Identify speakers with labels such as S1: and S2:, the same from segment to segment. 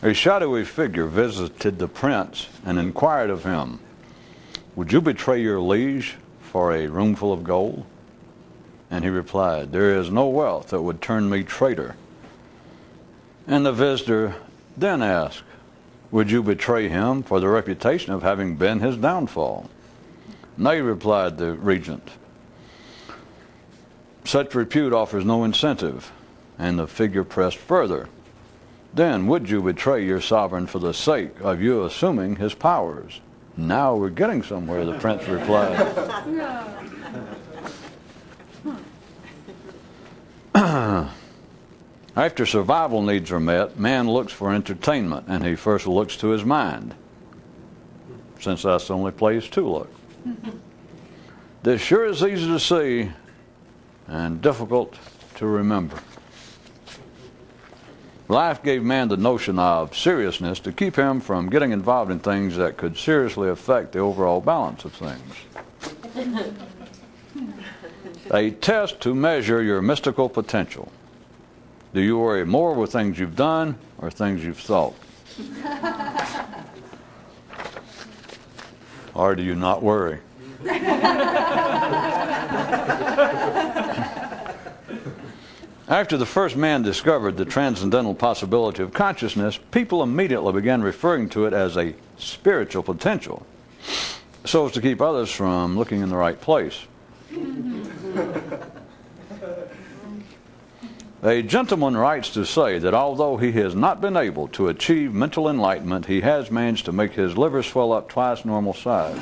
S1: A shadowy figure visited the prince and inquired of him, "Would you betray your liege for a roomful of gold?" And he replied, "There is no wealth that would turn me traitor." And the visitor then asked, "Would you betray him for the reputation of having been his downfall?" "Nay," replied the regent, "such repute offers no incentive." And the figure pressed further, "Then would you betray your sovereign for the sake of you assuming his powers?" "Now we're getting somewhere," the prince replied. After survival needs are met, man looks for entertainment, and he first looks to his mind, since that's the only place to look. This sure is easy to see and difficult to remember. Life gave man the notion of seriousness to keep him from getting involved in things that could seriously affect the overall balance of things. A test to measure your mystical potential. Do you worry more with things you've done or things you've thought? Or do you not worry? After the first man discovered the transcendental possibility of consciousness, people immediately began referring to it as a spiritual potential, so as to keep others from looking in the right place. A gentleman writes to say that although he has not been able to achieve mental enlightenment, he has managed to make his liver swell up twice normal size.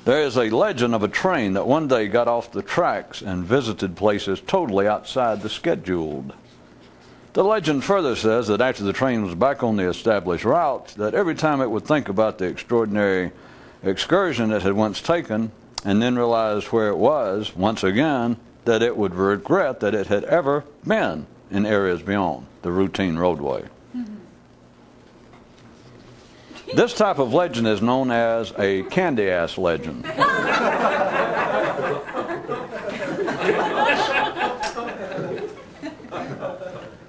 S1: There is a legend of a train that one day got off the tracks and visited places totally outside the scheduled. The legend further says that after the train was back on the established route, that every time it would think about the extraordinary excursion it had once taken, and then realized where it was, once again, that it would regret that it had ever been in areas beyond the routine roadway. This type of legend is known as a candy-ass legend.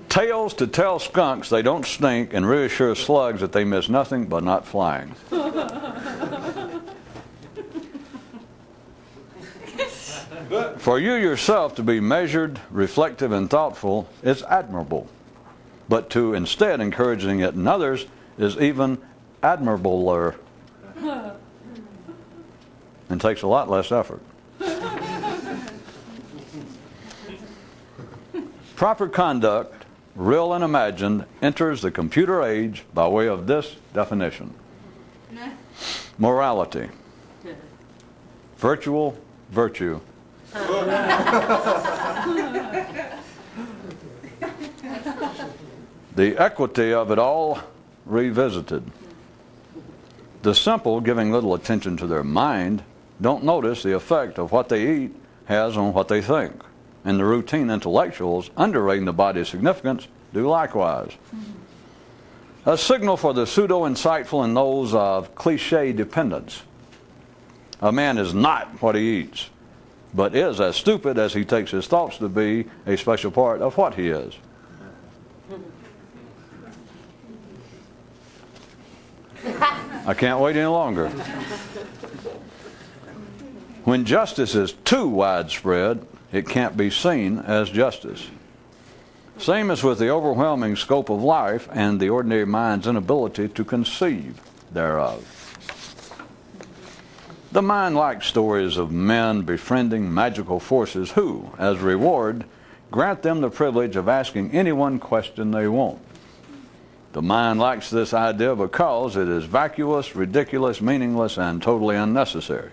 S1: Tales to tell skunks they don't stink and reassure slugs that they miss nothing but not flying. For you yourself to be measured, reflective, and thoughtful is admirable, but to instead encouraging it in others is even admirabler and takes a lot less effort. Proper conduct, real and imagined, enters the computer age by way of this definition. Morality. Virtual virtue. The equity of it all revisited. The simple, giving little attention to their mind, don't notice the effect of what they eat has on what they think. And the routine intellectuals, underrating the body's significance, do likewise. A signal for the pseudo-insightful in those of cliché dependence. A man is not what he eats, but is as stupid as he takes his thoughts to be a special part of what he is. I can't wait any longer. When justice is too widespread, it can't be seen as justice. Same as with the overwhelming scope of life and the ordinary mind's inability to conceive thereof. The mind likes stories of men befriending magical forces who, as reward, grant them the privilege of asking any one question they want. The mind likes this idea because it is vacuous, ridiculous, meaningless, and totally unnecessary.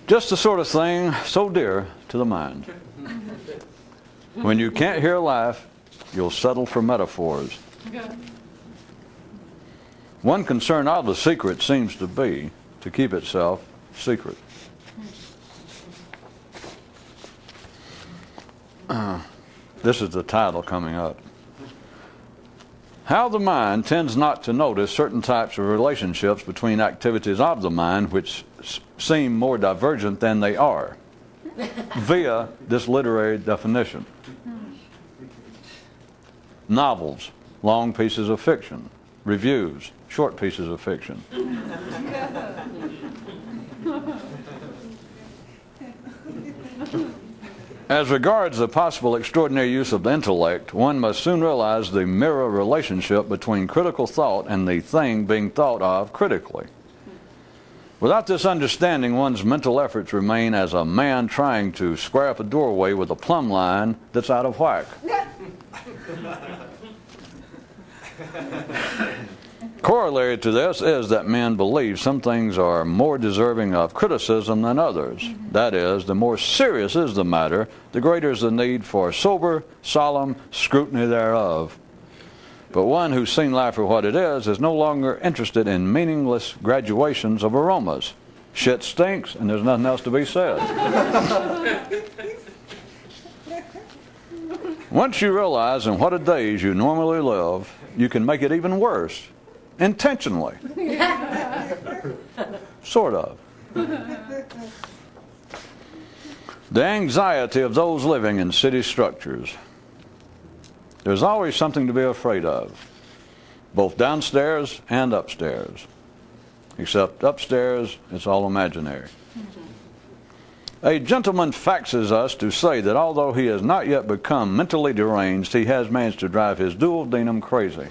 S1: Just the sort of thing so dear to the mind. When you can't hear a laugh, you'll settle for metaphors. One concern of the secret seems to be to keep itself secret. This is the title coming up. How the mind tends not to notice certain types of relationships between activities of the mind which seem more divergent than they are, via this literary definition. Novels, long pieces of fiction. Reviews, short pieces of fiction. As regards the possible extraordinary use of the intellect, one must soon realize the mirror relationship between critical thought and the thing being thought of critically. Without this understanding, one's mental efforts remain as a man trying to square up a doorway with a plumb line that's out of whack. Corollary to this is that men believe some things are more deserving of criticism than others. That is, the more serious is the matter, the greater is the need for sober, solemn scrutiny thereof. But one who's seen life for what it is no longer interested in meaningless graduations of aromas. Shit stinks, and there's nothing else to be said. Once you realize in what a daze you normally live, you can make it even worse. Intentionally. Sort of. The anxiety of those living in city structures. There's always something to be afraid of, both downstairs and upstairs. Except upstairs, it's all imaginary. A gentleman faxes us to say that although he has not yet become mentally deranged, he has managed to drive his dual denum crazy.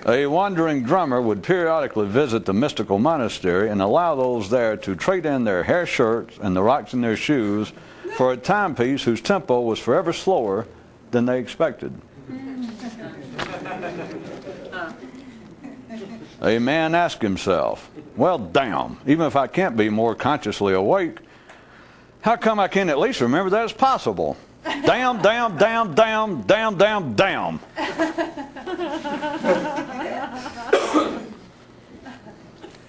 S1: A wandering drummer would periodically visit the mystical monastery and allow those there to trade in their hair shirts and the rocks in their shoes for a timepiece whose tempo was forever slower than they expected. A man asked himself, well, damn, even if I can't be more consciously awake, how come I can't at least remember that it's possible? Damn, damn, damn, damn, damn, damn, damn.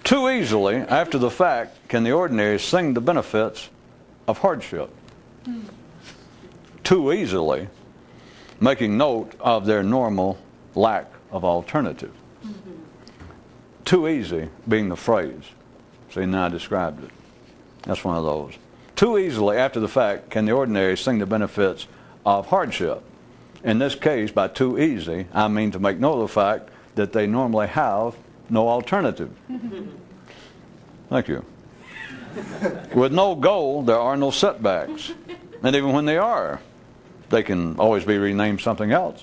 S1: Too easily, after the fact, can the ordinary sing the benefits of hardship. Too easily, making note of their normal lack of alternative. Too easy being the phrase. See, now I described it. That's one of those. Too easily, after the fact, can the ordinary sing the benefits of hardship. In this case, by too easy, I mean to make note of the fact that they normally have no alternative. Thank you. With no goal, there are no setbacks. And even when they are, they can always be renamed something else.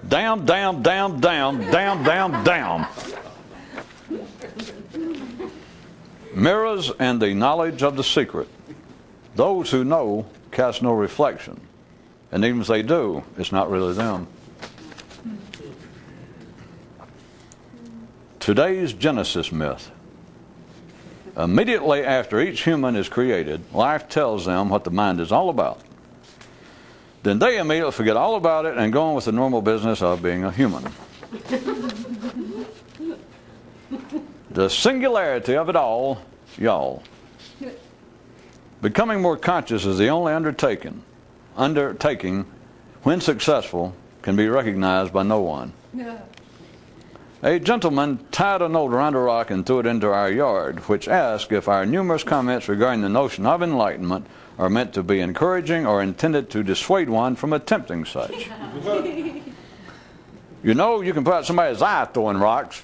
S1: Damn, damn, damn, damn, damn, damn, damn. Mirrors and the knowledge of the secret. Those who know cast no reflection. And even if they do, it's not really them. Today's Genesis myth. Immediately after each human is created, life tells them what the mind is all about. Then they immediately forget all about it and go on with the normal business of being a human. The singularity of it all, y'all. Becoming more conscious is the only undertaking, when successful, can be recognized by no one. Yeah. A gentleman tied a note around a rock and threw it into our yard, which asked if our numerous comments regarding the notion of enlightenment are meant to be encouraging or intended to dissuade one from attempting such. You know, you can put out somebody's eye throwing rocks.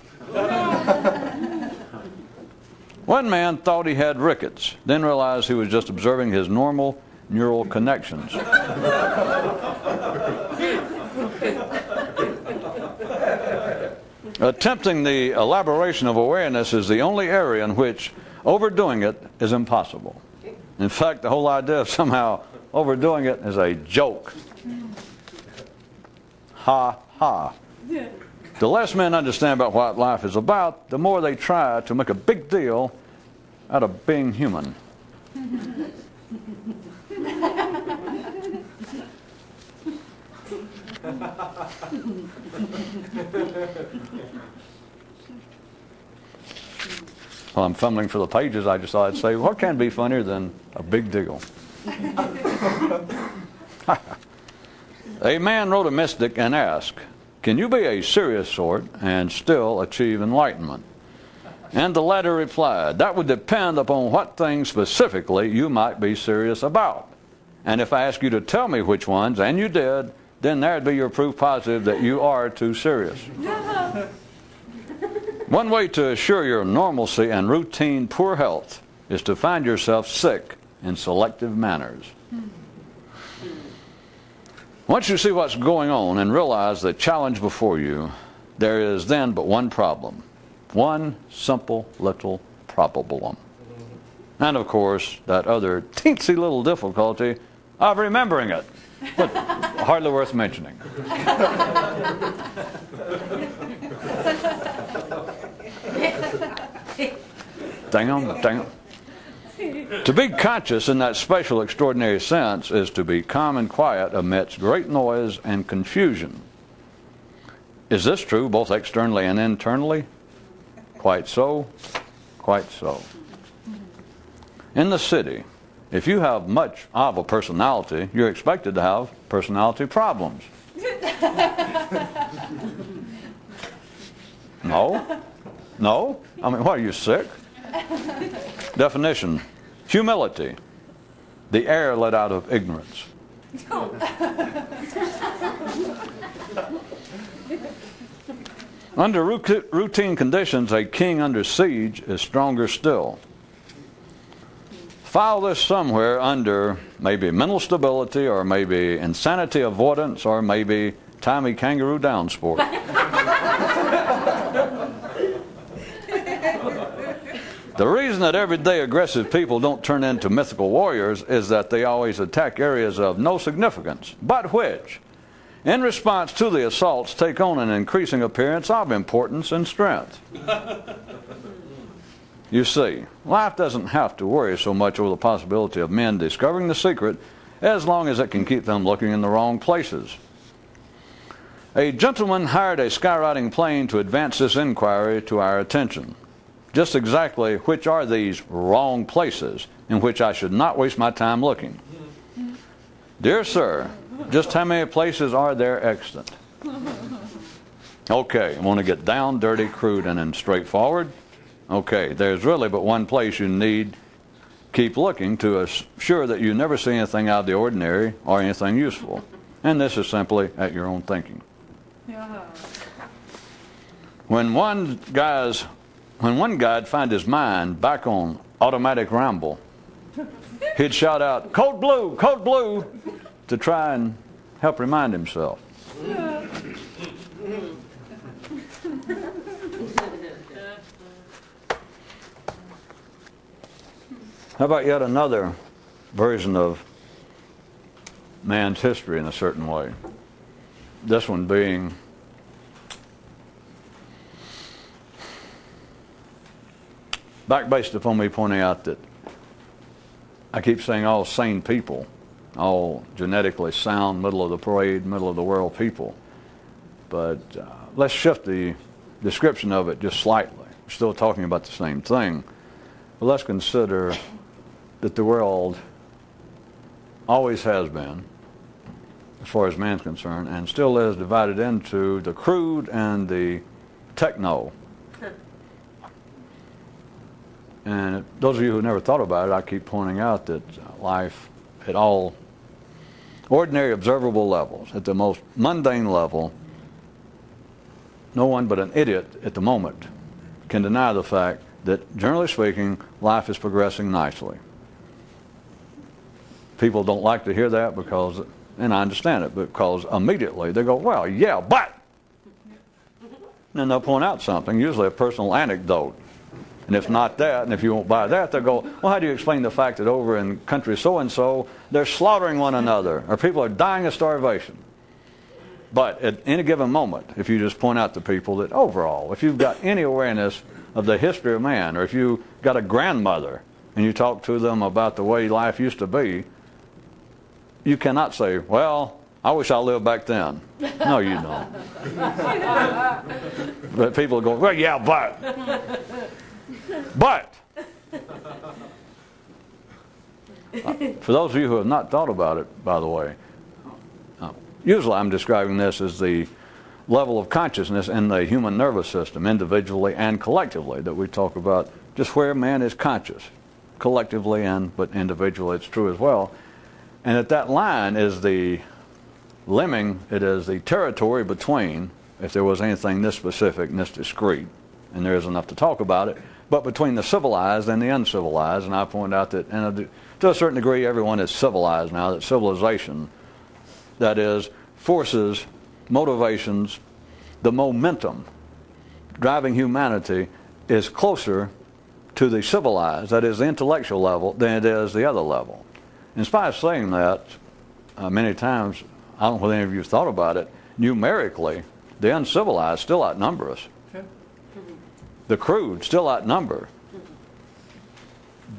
S1: One man thought he had rickets, then realized he was just observing his normal neural connections. Attempting the elaboration of awareness is the only area in which overdoing it is impossible. In fact, the whole idea of somehow overdoing it is a joke. Ha ha. The less men understand about what life is about, the more they try to make a big deal out of being human. While I'm fumbling for the pages, I just thought I'd say, what can be funnier than a big deal? A man wrote a mystic and asked, can you be a serious sort and still achieve enlightenment? And the latter replied, that would depend upon what things specifically you might be serious about. And if I ask you to tell me which ones, and you did, then there'd be your proof positive that you are too serious. One way to assure your normalcy and routine poor health is to find yourself sick in selective manners. Once you see what's going on and realize the challenge before you, there is then but one problem. One simple little problem. And of course, that other teensy little difficulty of remembering it. But hardly worth mentioning. Dang on. To be conscious in that special, extraordinary sense is to be calm and quiet amidst great noise and confusion. Is this true both externally and internally? Quite so. Quite so. In the city, if you have much of a personality, you're expected to have personality problems. No? I mean, what, are you sick? Definition. Humility. The air let out of ignorance. Under routine conditions, a king under siege is stronger still. File this somewhere under maybe mental stability, or maybe insanity avoidance, or maybe Tommy Kangaroo down sport. The reason that everyday aggressive people don't turn into mythical warriors is that they always attack areas of no significance, but which, in response to the assaults, take on an increasing appearance of importance and strength. You see, life doesn't have to worry so much over the possibility of men discovering the secret as long as it can keep them looking in the wrong places. A gentleman hired a skywriting plane to advance this inquiry to our attention. Just exactly which are these wrong places in which I should not waste my time looking? Dear sir, just how many places are there extant? Okay, I want to get down, dirty, crude, and then straightforward. Okay, there's really but one place you need keep looking to assure that you never see anything out of the ordinary or anything useful. And this is simply at your own thinking. When one guy'd find his mind back on automatic ramble, he'd shout out, "Code blue," to try and help remind himself. How about yet another version of man's history in a certain way? This one being back based upon me pointing out that I keep saying all sane people, all genetically sound, middle of the parade, middle of the world people. But let's shift the description of it just slightly. We're still talking about the same thing. But let's consider that the world always has been, as far as man's concerned, and still is divided into the crude and the techno. And those of you who never thought about it, I keep pointing out that life at all ordinary observable levels, at the most mundane level, no one but an idiot at the moment can deny the fact that, generally speaking, life is progressing nicely. People don't like to hear that because, and I understand it, because immediately they go, well, yeah, but. And then they'll point out something, usually a personal anecdote. And if not that, and if you won't buy that, they'll go, well, how do you explain the fact that over in country so-and-so, they're slaughtering one another, or people are dying of starvation? But at any given moment, if you just point out to people that overall, if you've got any awareness of the history of man, or if you've got a grandmother, and you talk to them about the way life used to be, you cannot say, well, I wish I lived back then. No, you don't. But people go, well, yeah, but. But, for those of you who have not thought about it, by the way, usually I'm describing this as the level of consciousness in the human nervous system, individually and collectively, that we talk about just where man is conscious, collectively but individually it's true as well. And that line is the limbing, it is the territory between, if there was anything this specific and this discrete, and there is enough to talk about it, but between the civilized and the uncivilized. And I point out that to a certain degree everyone is civilized now, that civilization, that is, forces, motivations, the momentum driving humanity is closer to the civilized, that is the intellectual level, than it is the other level. In spite of saying that, many times, I don't know whether any of you have thought about it, numerically, the uncivilized still outnumber us. The crude still outnumber.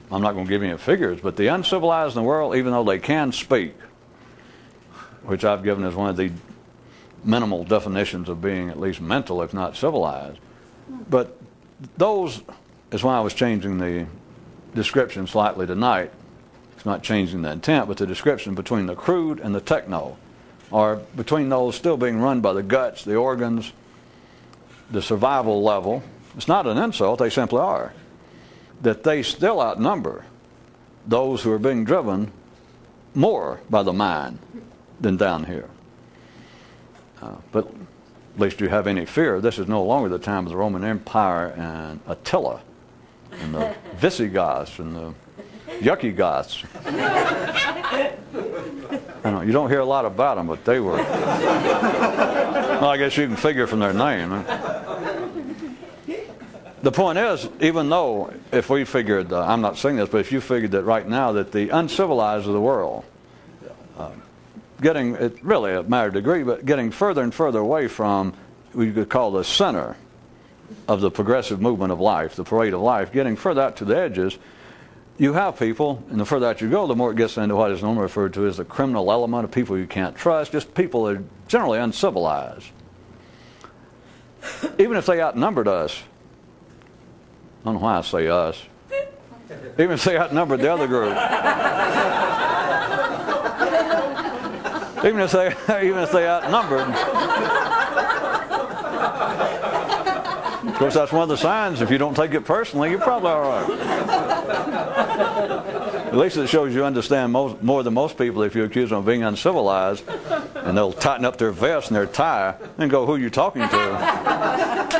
S1: I'm not going to give you any figures, but the uncivilized in the world, even though they can speak, which I've given as one of the minimal definitions of being at least mental, if not civilized. But those is why I was changing the description slightly tonight. It's not changing the intent, but the description between the crude and the techno, or between those still being run by the guts, the organs, the survival level. It's not an insult, they simply are. That they still outnumber those who are being driven more by the mind than down here. But at least you have any fear. This is no longer the time of the Roman Empire and Attila and the Visigoths and the Yucky Goths. I know, you don't hear a lot about them, but they were. Well, I guess you can figure from their name. The point is, even though if we figured, I'm not saying this, but if you figured that right now that the uncivilized of the world, getting, it really a matter of degree, but getting further and further away from what you could call the center of the progressive movement of life, the parade of life, getting further out to the edges, you have people, and the further out you go, the more it gets into what is normally referred to as the criminal element of people you can't trust, just people that are generally uncivilized. Even if they outnumbered us, I don't know why I say us, even if they outnumbered the other group, even if they outnumbered, of course that's one of the signs. If you don't take it personally, you're probably all right. At least it shows you understand more than most people if you accuse them of being uncivilized, and they'll tighten up their vest and their tie and go, who are you talking to?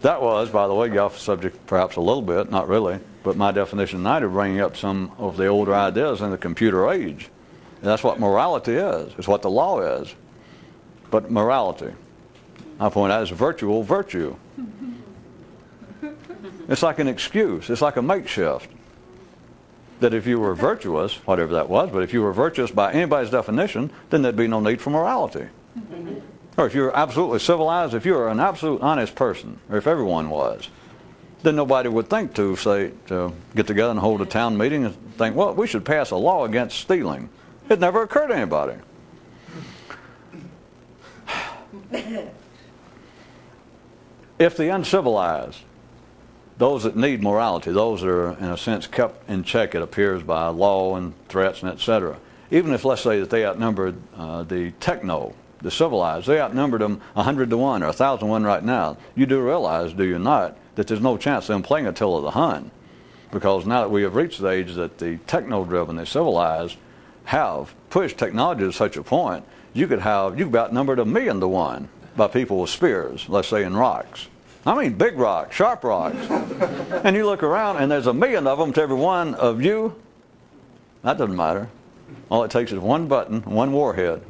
S1: That was, by the way, get off the subject perhaps a little bit, not really, but my definition tonight of bringing up some of the older ideas in the computer age. And that's what morality is. It's what the law is. But morality, I point out, is virtual virtue. It's like an excuse. It's like a makeshift. That if you were virtuous, whatever that was, but if you were virtuous by anybody's definition, then there'd be no need for morality. Or if you're absolutely civilized, if you're an absolute honest person, or if everyone was, then nobody would think to get together and hold a town meeting and think, well, we should pass a law against stealing. It never occurred to anybody. If the uncivilized, those that need morality, those that are in a sense kept in check, it appears, by law and threats and etc., even if let's say that they outnumbered the techno, the civilized, they outnumbered them 100 to 1 or 1,000 to 1 right now, you do realize, do you not, that there's no chance of them playing Attila the Hun, because now that we have reached the age that the techno-driven, the civilized, have pushed technology to such a point, you could be outnumbered 1,000,000 to 1 by people with spears, let's say in rocks. I mean big rocks, sharp rocks. And you look around and there's 1,000,000 of them to every one of you. That doesn't matter. All it takes is one button, one warhead.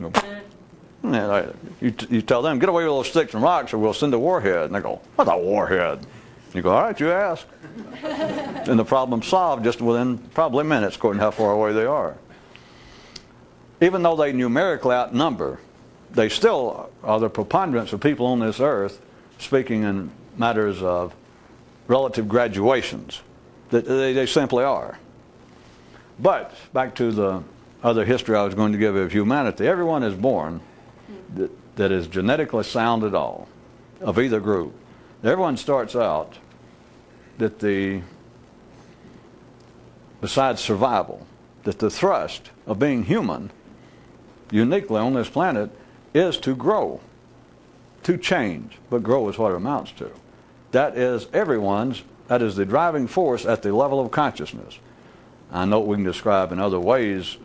S1: You tell them, get away with those sticks and rocks or we'll send a warhead. And they go, what's a warhead? You go, all right, you ask. And the problem's solved just within probably minutes, according to how far away they are. Even though they numerically outnumber, they still are the preponderance of people on this earth, speaking in matters of relative graduations. They simply are. But back to the other history I was going to give of humanity. Everyone is born that is genetically sound at all, of either group. Everyone starts out that besides survival, that the thrust of being human, uniquely on this planet, is to grow, to change. But grow is what it amounts to. That is that is the driving force at the level of consciousness. I know we can describe in other ways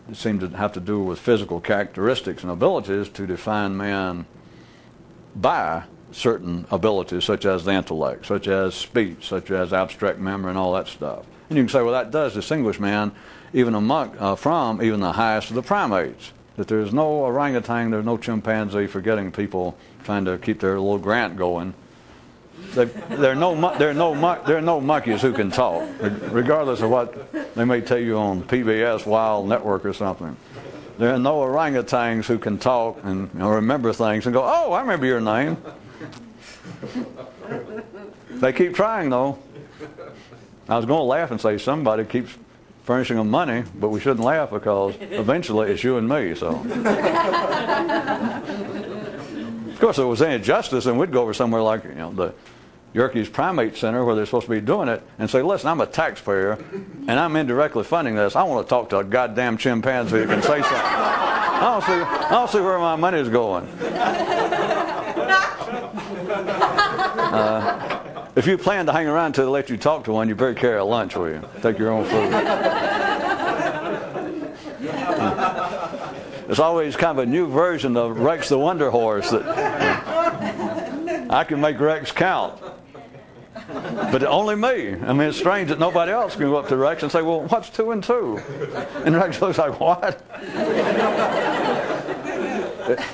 S1: that seem to have to do with physical characteristics and abilities to define man by certain abilities, such as the intellect, such as speech, such as abstract memory, and all that stuff. And you can say, well, that does distinguish man even from even the highest of the primates. That there's no orangutan, there's no chimpanzee, forgetting people trying to keep their little grant going. There are no monkeys who can talk, regardless of what they may tell you on PBS Wild Network or something. There are no orangutans who can talk and remember things and go, oh, I remember your name. They keep trying, though. I was going to laugh and say somebody keeps furnishing them money, but we shouldn't laugh because eventually it's you and me. So, of course, if there was any justice, then we'd go over somewhere like the Yerkes Primate Center where they're supposed to be doing it and say, listen, I'm a taxpayer and I'm indirectly funding this. I want to talk to a goddamn chimpanzee who can say something. I don't see where my money is going. If you plan to hang around until they let you talk to one, you better carry a lunch with you. Take your own food. It's always kind of a new version of Rex the Wonder Horse that I can make Rex count. But only me. I mean, it's strange that nobody else can go up to Rex and say, well, what's 2 and 2? And Rex looks like, what?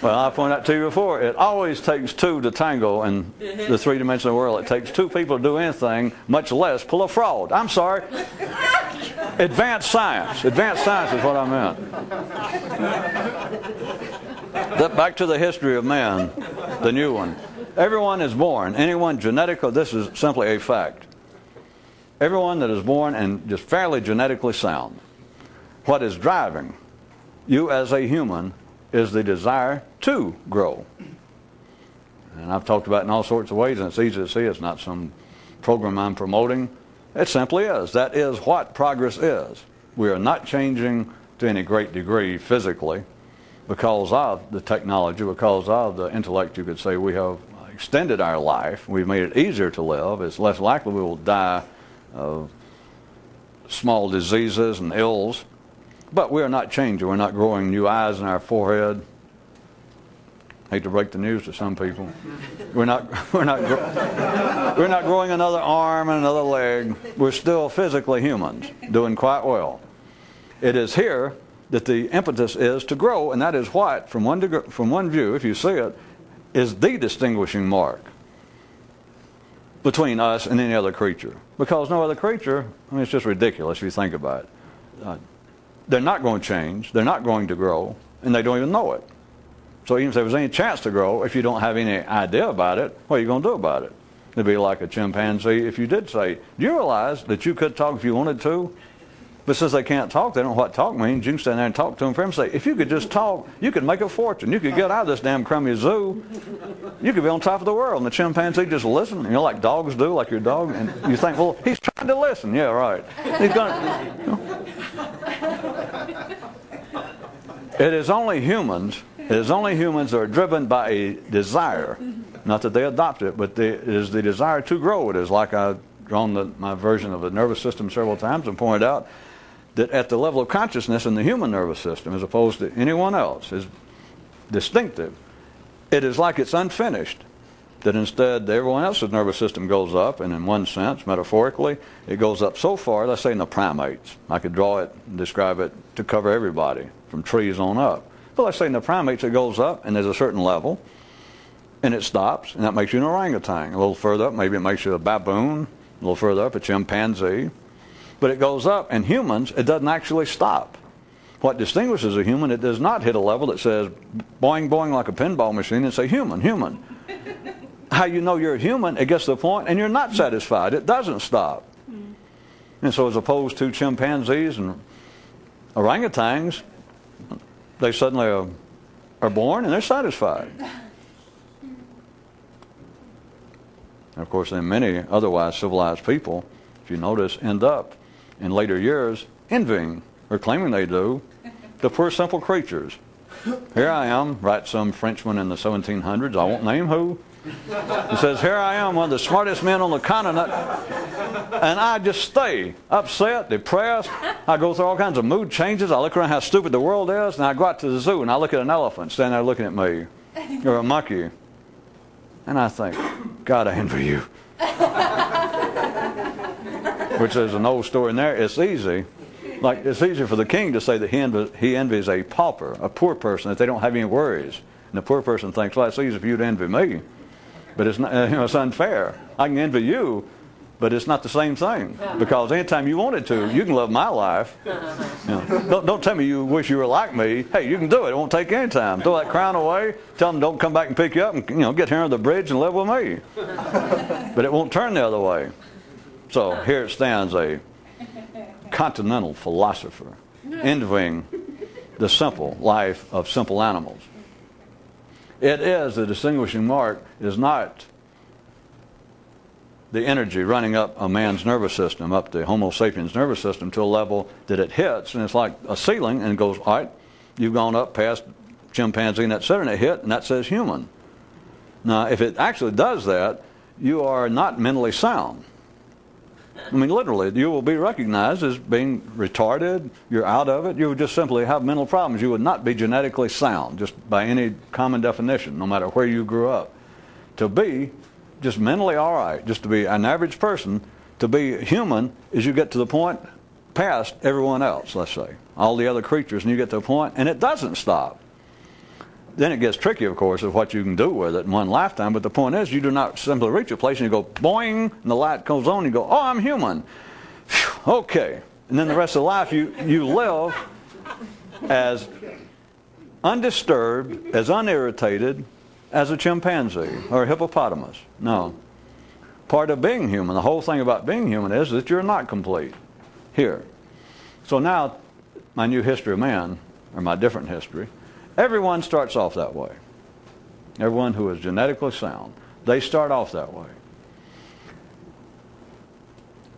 S1: Well, I pointed out to you before, it always takes 2 to tango in the three-dimensional world. It takes 2 people to do anything, much less pull a fraud. I'm sorry. Advanced science. Advanced science is what I meant. Back to the history of man, the new one. Everyone is born, anyone genetically, this is simply a fact. Everyone that is born and just fairly genetically sound. What is driving you as a human is the desire to grow. And I've talked about it in all sorts of ways, and it's easy to see. It's not some program I'm promoting. It simply is. That is what progress is. We are not changing to any great degree physically because of the technology, because of the intellect. You could say we have extended our life. We've made it easier to live. It's less likely we will die of small diseases and ills. But we are not changing. We're not growing new eyes in our forehead. Hate to break the news to some people. We're not growing another arm and another leg. We're still physically humans, doing quite well. It is here that the impetus is to grow, and that is what, from one view, if you see it, is the distinguishing mark between us and any other creature. Because no other creature, I mean, it's just ridiculous if you think about it. They're not going to change, they're not going to grow, and they don't even know it. So even if there was any chance to grow, if you don't have any idea about it, what are you going to do about it? It'd be like a chimpanzee if you did say, do you realize that you could talk if you wanted to? But since they can't talk, they don't know what talk means. You can stand there and talk to them for them and say, if you could just talk, you could make a fortune. You could get out of this damn crummy zoo. You could be on top of the world. And the chimpanzee just listen, like dogs do, like your dog. And you think, well, he's trying to listen. Yeah, right. He's gonna, It is only humans that are driven by a desire. Not that they adopt it, but it is the desire to grow. It is like I've drawn my version of the nervous system several times and pointed out that at the level of consciousness in the human nervous system, as opposed to anyone else, is distinctive. It is like it's unfinished. That instead everyone else's nervous system goes up, and in one sense, metaphorically, it goes up so far, let's say in the primates. I could draw it and describe it to cover everybody, from trees on up. But let's say in the primates it goes up, and there's a certain level, and it stops, and that makes you an orangutan. A little further up, maybe it makes you a baboon. A little further up, a chimpanzee. But it goes up, and humans, it doesn't actually stop. What distinguishes a human, it does not hit a level that says boing, boing like a pinball machine and say human, human. How you know you're a human, it gets to the point, and you're not satisfied. It doesn't stop. And so as opposed to chimpanzees and orangutans, they suddenly are born and they're satisfied. And of course, then many otherwise civilized people, if you notice, end up in later years envying, or claiming they do, the poor simple creatures. Here I am, writes some Frenchman in the 1700s, I won't name who. He says, here I am, one of the smartest men on the continent, and I just stay upset, depressed. I go through all kinds of mood changes. I look around how stupid the world is, and I go out to the zoo and I look at an elephant standing there looking at me, or a monkey, and I think, God, I envy you. Which is an old story in there. It's easy. Like, it's easier for the king to say that he envies a pauper, a poor person, that they don't have any worries. And the poor person thinks, well, it's easy for you to envy me. But it's not, it's unfair. I can envy you, but it's not the same thing. Because anytime you wanted to, you can live my life. Don't tell me you wish you were like me. Hey, you can do it. It won't take any time. Throw that crown away. Tell them don't come back and pick you up and get here on the bridge and live with me. But it won't turn the other way. So here it stands, a continental philosopher envying the simple life of simple animals. It is the distinguishing mark is not the energy running up a man's nervous system, up the Homo sapiens nervous system to a level that it hits, and it's like a ceiling, and it goes, all right, you've gone up past chimpanzee and etc., and it hit, and that says human. Now, if it actually does that, you are not mentally sound. I mean, literally, you will be recognized as being retarded. You're out of it. You would just simply have mental problems. You would not be genetically sound, just by any common definition, no matter where you grew up. To be just mentally all right, just to be an average person, to be human, is you get to the point past everyone else, let's say, all the other creatures, and you get to a point, and it doesn't stop. Then it gets tricky, of course, of what you can do with it in one lifetime. But the point is, you do not simply reach a place and you go boing, and the light goes on, and you go, oh, I'm human. Whew, okay. And then the rest of life, you live as undisturbed, as unirritated as a chimpanzee or a hippopotamus. No. Part of being human, the whole thing about being human is that you're not complete. Here. So now, my new history of man, or my different history, everyone starts off that way. Everyone who is genetically sound, they start off that way.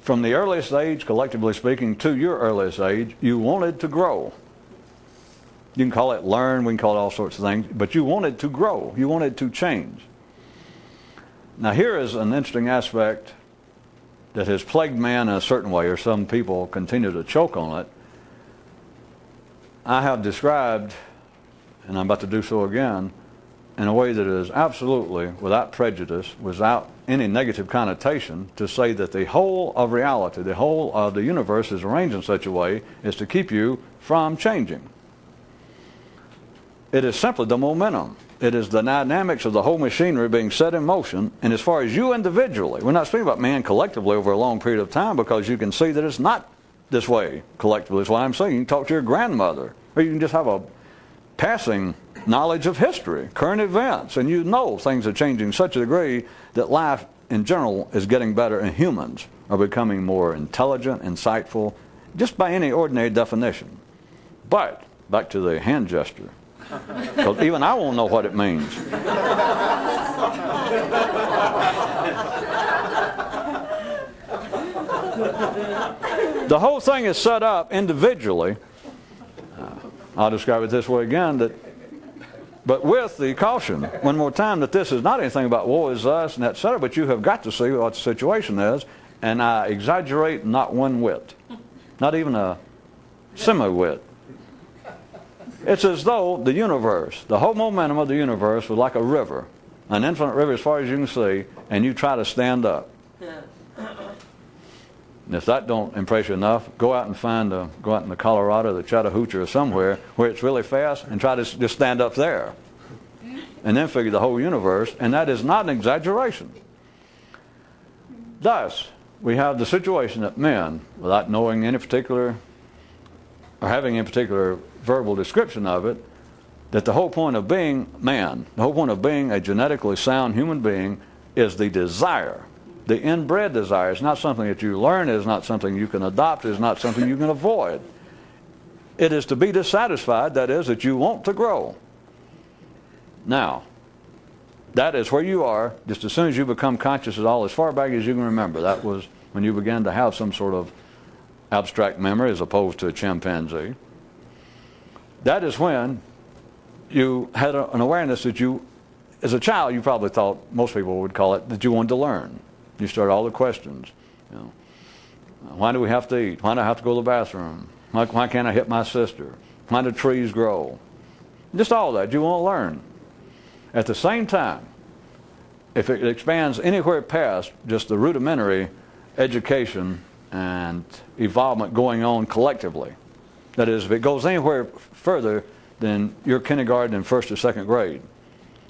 S1: From the earliest age, collectively speaking, to your earliest age, you wanted to grow. You can call it learn, we can call it all sorts of things, but you wanted to grow. You wanted to change. Now here is an interesting aspect that has plagued man in a certain way, or some people continue to choke on it. I have described, and I'm about to do so again, in a way that is absolutely without prejudice, without any negative connotation, to say that the whole of reality, the whole of the universe is arranged in such a way as to keep you from changing. It is simply the momentum. It is the dynamics of the whole machinery being set in motion, and as far as you individually, we're not speaking about man collectively over a long period of time, because you can see that it's not this way collectively. That's why I'm saying you can talk to your grandmother, or you can just have a passing knowledge of history, current events, and you know things are changing to such a degree that life in general is getting better, and humans are becoming more intelligent, insightful, just by any ordinary definition. But, back to the hand gesture, because even I won't know what it means. The whole thing is set up individually. I'll describe it this way again, but with the caution, one more time, that this is not anything about woe is us and etc., but you have got to see what the situation is, and I exaggerate not one whit, not even a semi-whit. It's as though the universe, the whole momentum of the universe was like a river, an infinite river as far as you can see, and you try to stand up. And if that don't impress you enough, go out and go out in the Colorado, the Chattahoochee or somewhere where it's really fast, and try to just stand up there. And then figure the whole universe, and that is not an exaggeration. Thus, we have the situation that men, without knowing any particular, or having any particular verbal description of it, that the whole point of being man, the whole point of being a genetically sound human being, is the desire. The inbred desire is not something that you learn, it is not something you can adopt, it is not something you can avoid. It is to be dissatisfied, that is, that you want to grow. Now, That is where you are just as soon as you become conscious at all, as far back as you can remember. That was when you began to have some sort of abstract memory as opposed to a chimpanzee. That is when you had an awareness that you, as a child, you probably thought, most people would call it, that you wanted to learn. You started all the questions. You know, why do we have to eat? Why do I have to go to the bathroom? Why can't I hit my sister? Why do trees grow? Just all that. You want to learn. At the same time, if it expands anywhere past just the rudimentary education and evolvement going on collectively, that is, if it goes anywhere further than your kindergarten and first or second grade,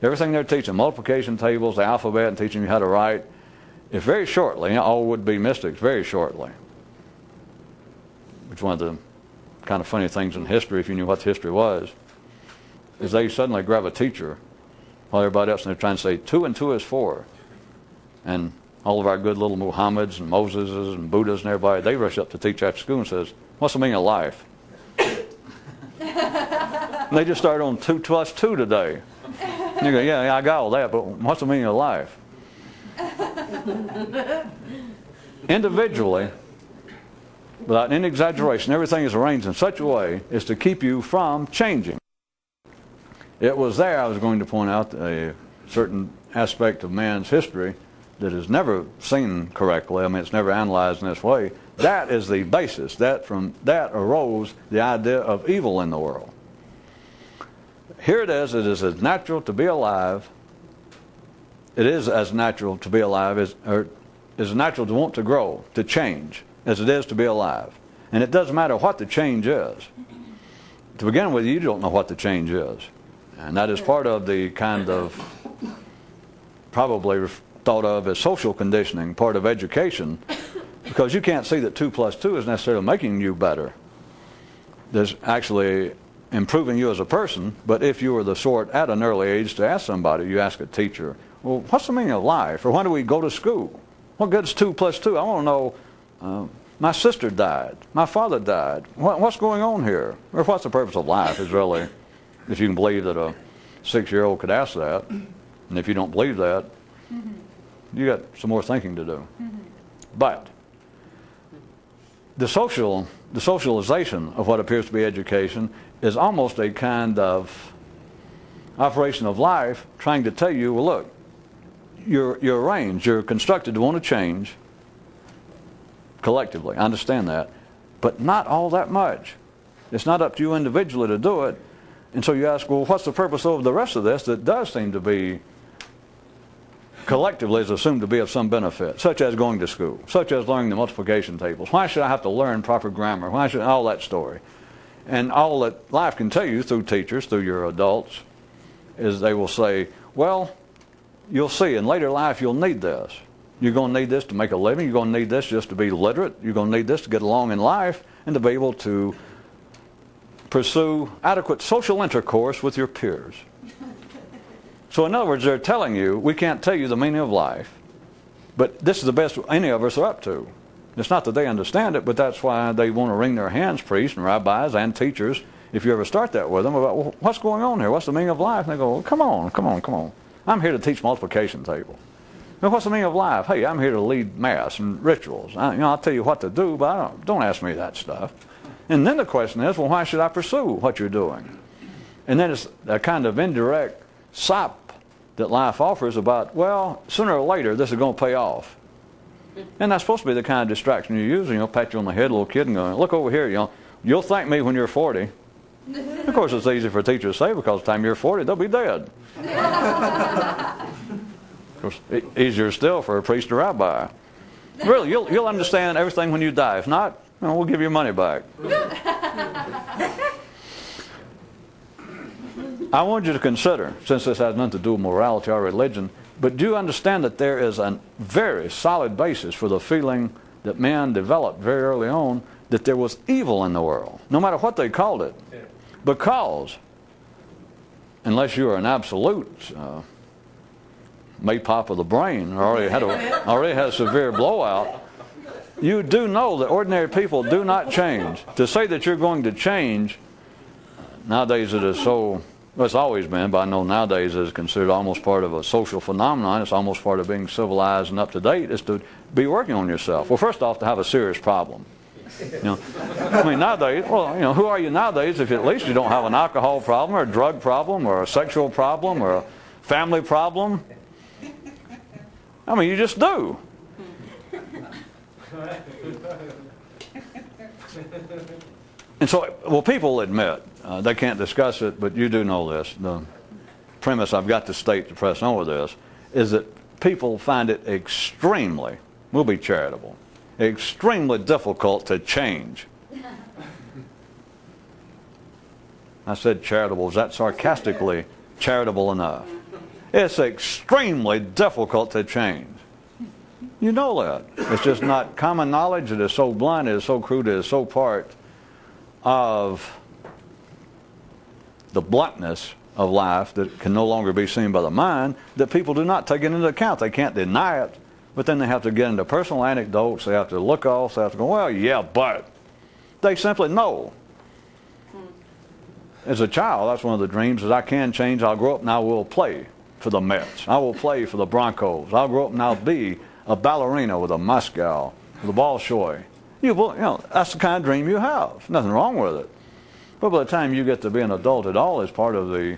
S1: everything they're teaching, multiplication tables, the alphabet, and teaching you how to write, if very shortly, all would-be mystics, very shortly, which one of the kind of funny things in history, if you knew what history was, is they suddenly grab a teacher while everybody else, and they're trying to say 2 and 2 is 4. And all of our good little Muhammads and Moseses and Buddhas and everybody, they rush up to teach after school and says, what's the meaning of life? And they just started on 2 plus 2 today. And you go, yeah, I got all that, but what's the meaning of life? Individually, without any exaggeration, everything is arranged in such a way as to keep you from changing. It was there I was going to point out a certain aspect of man's history that is never seen correctly. I mean, it's never analyzed in this way. That is the basis. From that arose the idea of evil in the world. Here it is as natural to be alive. It is as natural to be alive as natural to want to grow, to change, as it is to be alive. And it doesn't matter what the change is. To begin with, you don't know what the change is. And that is part of the kind of, probably thought of as social conditioning, part of education, because you can't see that 2 plus 2 is necessarily making you better. There's actually improving you as a person, but if you were the sort at an early age to ask somebody, you ask a teacher, well, what's the meaning of life? Or why do we go to school? What good is 2 plus 2? I want to know, my sister died, my father died. What's going on here? Or what's the purpose of life is really, if you can believe that a 6-year-old could ask that, and if you don't believe that, you got some more thinking to do. But the socialization of what appears to be education is almost a kind of operation of life trying to tell you, well, look, you're arranged, you're constructed to want to change collectively. I understand that. But not all that much. It's not up to you individually to do it. And so you ask, well, what's the purpose of the rest of this that does seem to be collectively is assumed to be of some benefit, such as going to school, such as learning the multiplication tables. Why should I have to learn proper grammar? Why should all that story? And all that life can tell you through teachers, through your adults, is they will say, well, you'll see, in later life you'll need this. You're going to need this to make a living. You're going to need this just to be literate. You're going to need this to get along in life and to be able to pursue adequate social intercourse with your peers. So in other words, they're telling you, we can't tell you the meaning of life, but this is the best any of us are up to. It's not that they understand it, but that's why they want to wring their hands, priests and rabbis and teachers, if you ever start that with them, about, well, what's going on here? What's the meaning of life? And they go, well, come on. I'm here to teach multiplication table. Now, what's the meaning of life? Hey, I'm here to lead mass and rituals. I'll tell you what to do, but don't ask me that stuff. And then the question is, well, why should I pursue what you're doing? And then it's a kind of indirect sop that life offers about, well, sooner or later this is going to pay off. And that's supposed to be the kind of distraction you use. Pat you on the head, little kid, and go, look over here, you'll thank me when you're 40. Of course, it's easy for a teacher to say, because by the time you're 40, they'll be dead. Of course, easier still for a priest or rabbi. Really, you'll understand everything when you die. If not, we'll give you your money back. I want you to consider, since this has nothing to do with morality or religion, but do you understand that there is a very solid basis for the feeling that man developed very early on that there was evil in the world, no matter what they called it. Because, unless you are an absolute maypop of the brain, or already had a severe blowout, you do know that ordinary people do not change. To say that you're going to change, nowadays it is so Well, it's always been, but I know nowadays it's considered almost part of a social phenomenon. It's almost part of being civilized and up to date, is to be working on yourself. Well, first off, to have a serious problem. You know, I mean, nowadays, well, you know, who are you nowadays if at least you don't have an alcohol problem or a drug problem or a sexual problem or a family problem? I mean, you just do. And so, well, people admit, they can't discuss it, but you do know this. The premise I've got to state to press on with this is that people find it extremely, we'll be charitable, extremely difficult to change. I said charitable. Is that sarcastically charitable enough? It's extremely difficult to change. You know that. It's just not common knowledge. It is so blunt, it is so crude, it is so part of the bluntness of life that can no longer be seen by the mind, that people do not take it into account. They can't deny it, but then they have to get into personal anecdotes. They have to look off. They have to go, well, yeah, but. They simply know. As a child, that's one of the dreams, is I can change. I'll grow up and I will play for the Mets. I will play for the Broncos. I'll grow up and I'll be a ballerina with a Moscow, with a Bolshoi. You know, that's the kind of dream you have. Nothing wrong with it. But by the time you get to be an adult at all, it's part of the,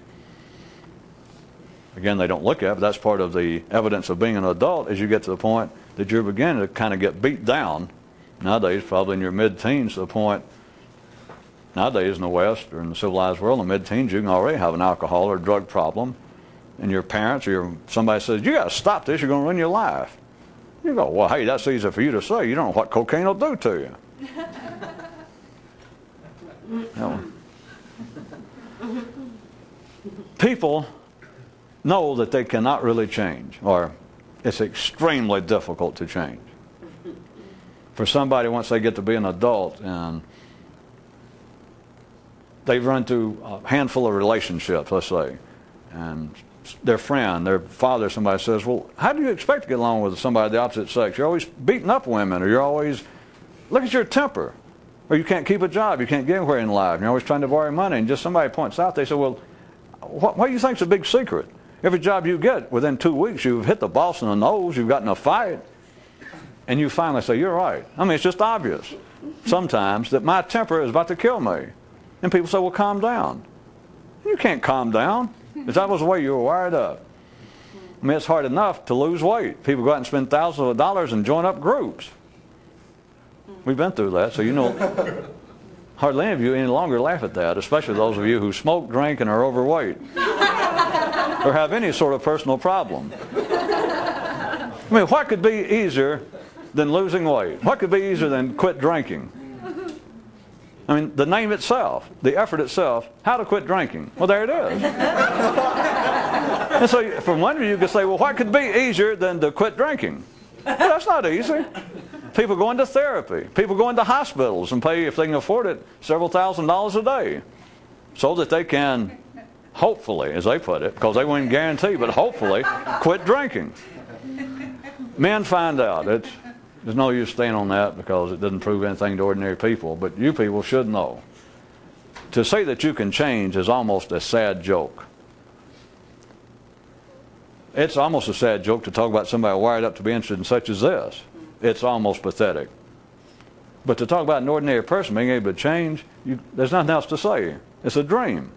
S1: again, they don't look at it, but that's part of the evidence of being an adult, as you get to the point that you're beginning to kind of get beat down. Nowadays, probably in your mid-teens, to the point, nowadays in the West or in the civilized world, in the mid-teens, you can already have an alcohol or drug problem. And your parents or somebody says, you got to stop this, you're going to ruin your life. You go, well, hey, that's easy for you to say. You don't know what cocaine will do to you. You know, people know that they cannot really change, or it's extremely difficult to change. For somebody, once they get to be an adult and they've run through a handful of relationships, let's say, and their friend, their father, somebody says, well, how do you expect to get along with somebody of the opposite sex? You're always beating up women, or you're always, look at your temper. Or you can't keep a job, you can't get anywhere in life, and you're always trying to borrow money. And just somebody points out, they say, well, what do you think's a big secret? Every job you get, within 2 weeks, you've hit the boss in the nose, you've gotten a fight, and you finally say, you're right. I mean, it's just obvious sometimes that my temper is about to kill me. And people say, well, calm down. You can't calm down. If that was the way you were wired up. I mean, it's hard enough to lose weight. People go out and spend thousands of dollars and join up groups. We've been through that, so you know, hardly any of you any longer laugh at that, especially those of you who smoke, drink, and are overweight, or have any sort of personal problem. I mean, what could be easier than losing weight? What could be easier than quit drinking? I mean, the name itself, the effort itself, how to quit drinking. Well, there it is. And so from one view, you could say, well, what could be easier than to quit drinking? Well, that's not easy. People go into therapy. People go into hospitals and pay, if they can afford it, several $1,000s a day so that they can, hopefully, as they put it, because they wouldn't guarantee, but hopefully, quit drinking. Men find out. There's no use staying on that because it doesn't prove anything to ordinary people, but you people should know. To say that you can change is almost a sad joke. It's almost a sad joke to talk about somebody wired up to be interested in such as this. It's almost pathetic. But to talk about an ordinary person being able to change, there's nothing else to say. It's a dream.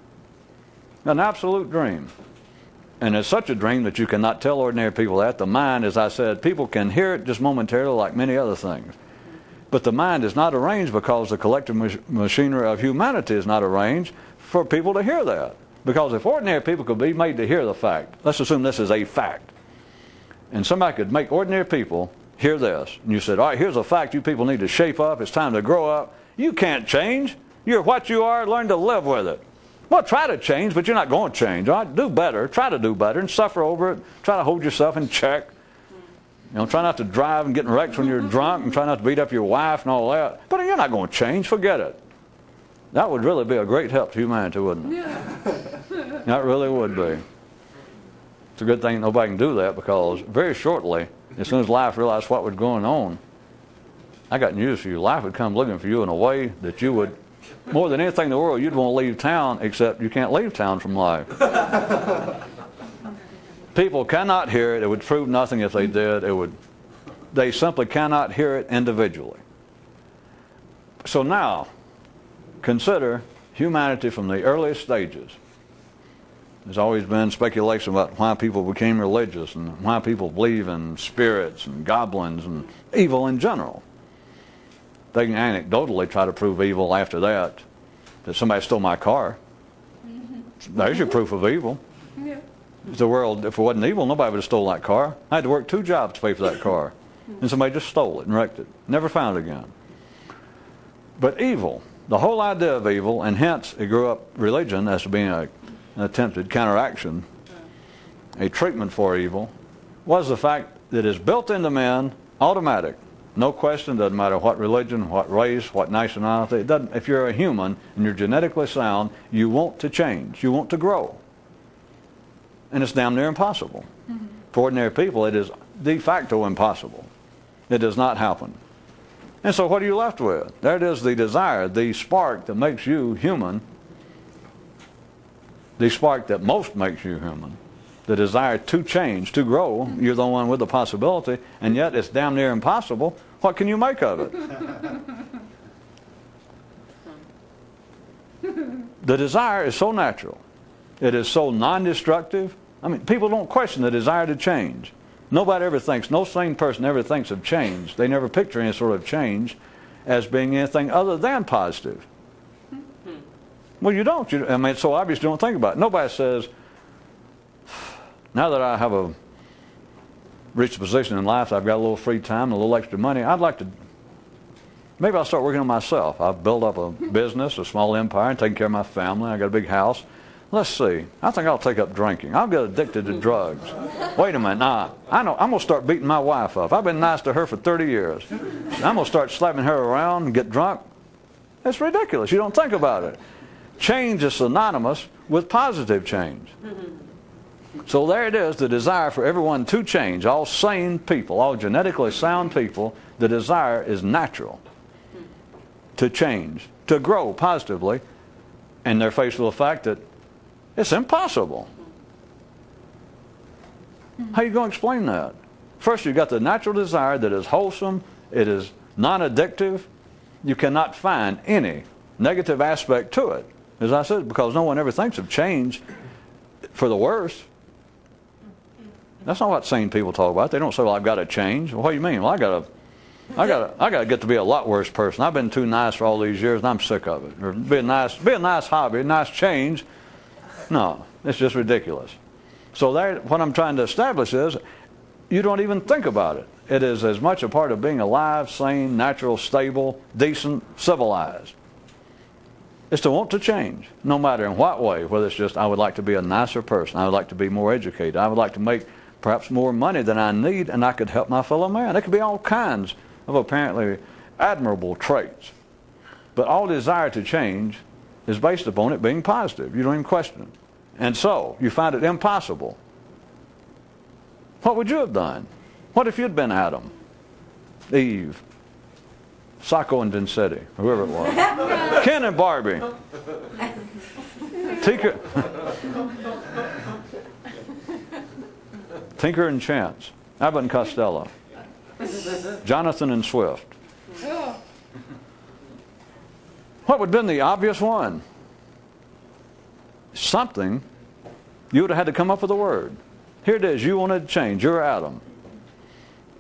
S1: An absolute dream. And it's such a dream that you cannot tell ordinary people that. The mind, as I said, people can hear it just momentarily like many other things. But the mind is not arranged because the collective machinery of humanity is not arranged for people to hear that. Because if ordinary people could be made to hear the fact, let's assume this is a fact, and somebody could make ordinary people hear this, and you said, all right, here's a fact you people need to shape up, it's time to grow up. You can't change. You're what you are, learn to live with it. Well, try to change, but you're not going to change. All right? Do better. Try to do better and suffer over it. Try to hold yourself in check. You know, try not to drive and get in wrecks when you're drunk, and try not to beat up your wife and all that. But you're not going to change. Forget it. That would really be a great help to humanity, wouldn't it? That really would be. It's a good thing nobody can do that, because very shortly, as soon as life realized what was going on, I got news for you. Life would come looking for you in a way that you would More than anything in the world, you'd want to leave town, except you can't leave town from life. People cannot hear it. It would prove nothing if they did. They simply cannot hear it individually. So now, consider humanity from the earliest stages. There's always been speculation about why people became religious and why people believe in spirits and goblins and evil in general. They can anecdotally try to prove evil after that somebody stole my car. There's your proof of evil. Yeah. The world, if it wasn't evil, nobody would have stole that car. I had to work 2 jobs to pay for that car. And somebody just stole it and wrecked it. Never found it again. But evil, the whole idea of evil, and hence it grew up religion as being an attempted counteraction, a treatment for evil, was the fact that it's built into men, automatic. No question, doesn't matter what religion, what race, what nationality. It doesn't, if you're a human and you're genetically sound, you want to change. You want to grow. And it's damn near impossible. Mm-hmm. For ordinary people, it is de facto impossible. It does not happen. And so what are you left with? There it is, the desire, the spark that makes you human, the spark that most makes you human, the desire to change, to grow. You're the one with the possibility, and yet it's damn near impossible. What can you make of it? The desire is so natural. It is so non-destructive. I mean, people don't question the desire to change. Nobody ever thinks, no sane person ever thinks of change. They never picture any sort of change as being anything other than positive. Well, you don't. I mean, it's so obvious you don't think about it. Nobody says, now that I have reached a position in life, I've got a little free time, a little extra money, I'd like to, maybe I'll start working on myself. I've built up a business, a small empire, and taking care of my family. I got a big house. Let's see. I think I'll take up drinking. I'll get addicted to drugs. Wait a minute. Nah, I know. I'm going to start beating my wife up. I've been nice to her for 30 years. I'm going to start slapping her around and get drunk. It's ridiculous. You don't think about it. Change is synonymous with positive change. So there it is, the desire for everyone to change. All sane people, all genetically sound people, the desire is natural to change, to grow positively, and they're faced with the fact that it's impossible. How are you going to explain that? First, you've got the natural desire that is wholesome, it is non-addictive. You cannot find any negative aspect to it. As I said, because no one ever thinks of change for the worse. That's not what sane people talk about. They don't say, well, I've got to change. Well, what do you mean? Well, I got to get to be a lot worse person. I've been too nice for all these years and I'm sick of it. Or be a nice hobby, a nice change. No, it's just ridiculous. So what I'm trying to establish is you don't even think about it. It is as much a part of being alive, sane, natural, stable, decent, civilized. It's to want to change, no matter in what way, whether it's just I would like to be a nicer person, I would like to be more educated, I would like to make perhaps more money than I need, and I could help my fellow man. It could be all kinds of apparently admirable traits. But all desire to change is based upon it being positive. You don't even question it. And so, you find it impossible. What would you have done? What if you'd been Adam, Eve, Sacco and Vincetti, whoever it was, Ken and Barbie, Tinker and Chance, Abbott and Costello, Jonathan and Swift? What would have been the obvious one? Something, you would have had to come up with a word. Here it is, you wanted to change. You're Adam.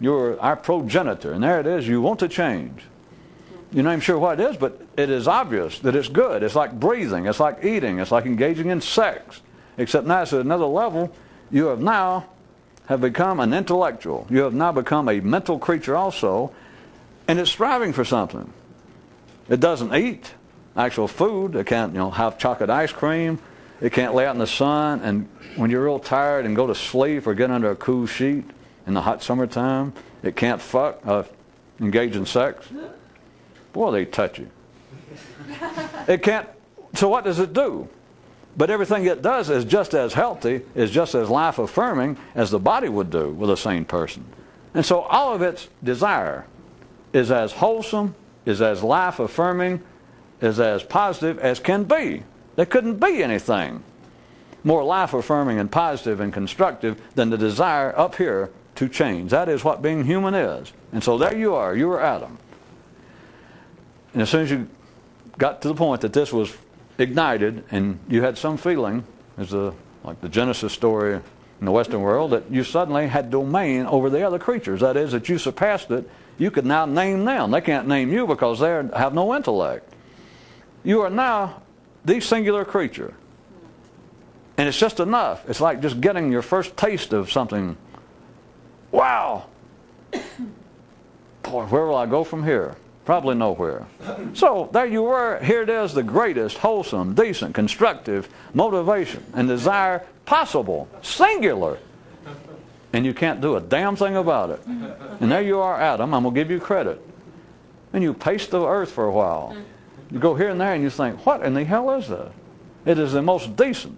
S1: You're our progenitor, and there it is, you want to change. You're not even sure what it is, but it is obvious that it's good. It's like breathing, it's like eating, it's like engaging in sex. Except now it's at another level. You have become an intellectual. You have now become a mental creature also, and it's striving for something. It doesn't eat actual food. It can't, have chocolate ice cream. It can't lay out in the sun, and when you're real tired and go to sleep or get under a cool sheet in the hot summertime, it can't engage in sex. Boy, they touch you. It can't. So what does it do? But everything it does is just as healthy, is just as life-affirming as the body would do with a sane person. And so all of its desire is as wholesome, is as life-affirming is as positive as can be. There couldn't be anything more life-affirming and positive and constructive than the desire up here to change. That is what being human is. And so there you are. You were Adam. And as soon as you got to the point that this was ignited and you had some feeling, like the Genesis story in the Western world, that you suddenly had domain over the other creatures. That is, that you surpassed it. You could now name them. They can't name you because they have no intellect. You are now the singular creature. And it's just enough. It's like just getting your first taste of something. Wow! Boy, where will I go from here? Probably nowhere. So there you were. Here it is, the greatest, wholesome, decent, constructive motivation and desire possible. Singular. And you can't do a damn thing about it. And there you are, Adam. I'm going to give you credit. And you pace the earth for a while. You go here and there and you think, what in the hell is that? It is the most decent.